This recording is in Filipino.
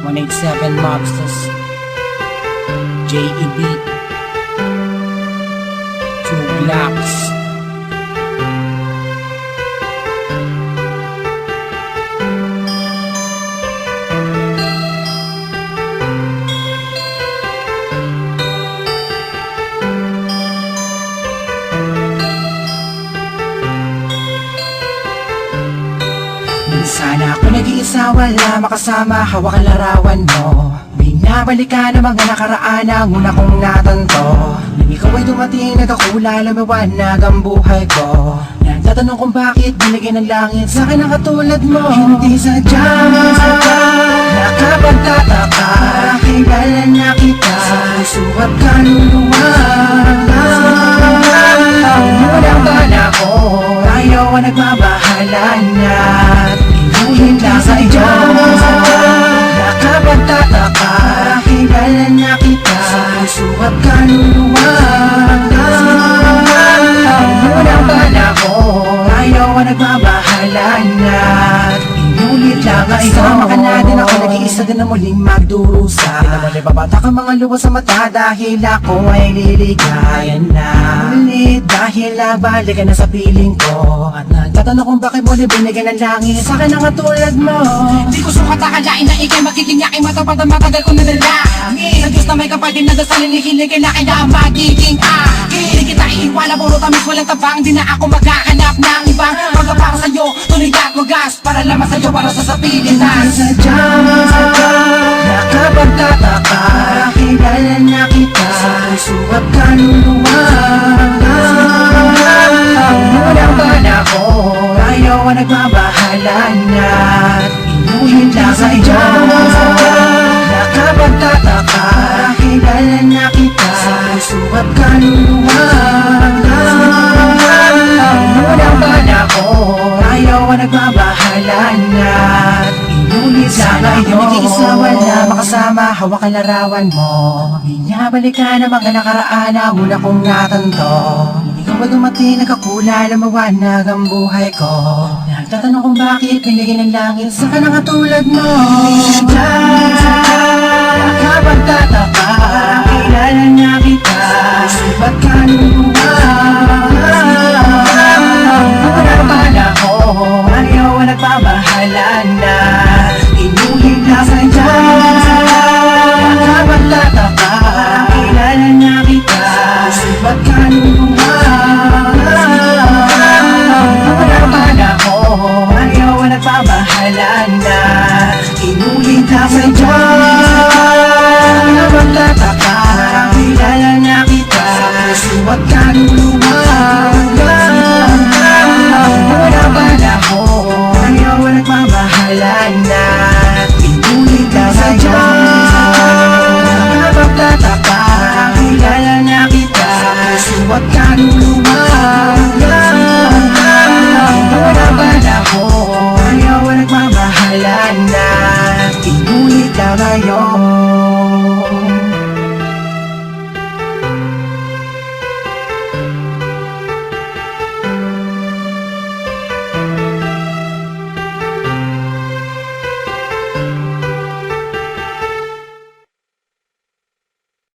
187 Mobsters, JEB, 2 Glocks. Sana ako nag-iisa, wala makasama, hawak ang larawan mo. Binabalikan ang mga nakaraan ang una kong natanto. Nang ikaw ay dumating, nagkakula, lumiwanag ang buhay ko. Nagtatanong kung bakit binigyan ng langit sa akin ang katulad mo. Hindi sadya, nakapagtataka, kilala na kita sa puso at kaluluwa. Unang bala ko, tayo ang nagmamahalan at inuhin lang sa iyo. Nakapagtataka, kilala na kita sa puso at kaluluwa. Unang bala ko, tayo ang nagmamahalan at inulit lang ang iyo. Sama ka na din ako, nag-iisa din na muling magdurusa. Pinamali babata ka mga luwa sa mata dahil ako ay liligayan na ulit. Dahil nabalik ka na sa piling ko at nagtatanong kung bakit mo binigyan ng langit sa akin ang katulad mo. Di ko sukat akalain na ikay magiging yaking matapad ang matagal ko nanalangin. Sa Diyos na may kapatid na dasalin ikiligay na kailangan magiging akin. Di kita iiwala, puro tamis walang tabang. Di na ako maghahanap ng ibang pagkapara sa'yo, tuloy at wagas para lamang sa'yo, para sa Pilipinas. Sadya, nakapagtataka, kilala na kita sa puso at kaluluwa. Unang bala ko, tayo ang nagmamahalan at inuhin lang sa iyo. Nakapagtataka, kilala na kita sa puso at kaluluwa. Unang bala ko, tayo ang nagmamahalan at inulit lang sa iyo. Nag-iisa, wala makasama, hawak ang larawan mo. Binabalikan ang mga nakaraan ang una kong natanto. Ikaw ba dumating, nagkakula, lumawanag ang buhay ko. Nagtatanong kung bakit binigyan ng langit sa kanang katulad mo. Nakapagtataka, kilala na kita sa ba't kaluluwa. Unang bala ko, ayaw ang nagmamahalan na inuhin lang sa iyo. Nakapagtataka, kilala na kita sa ba't kaluluwa. Unang bala ko, ayaw ang nagmamahalan na inuhin lang sa iyo. Nakapagtataka, kilala na kita sa ba't kaluluwa. Unang bala ko, ayaw ang nagmamahalan na inulit lang sa iyo. Nakapagtataka, kilala na kita sa ba't kaluluwa. Unang bala ko, ayaw ang nagmamahalan na inulit lang sa iyo.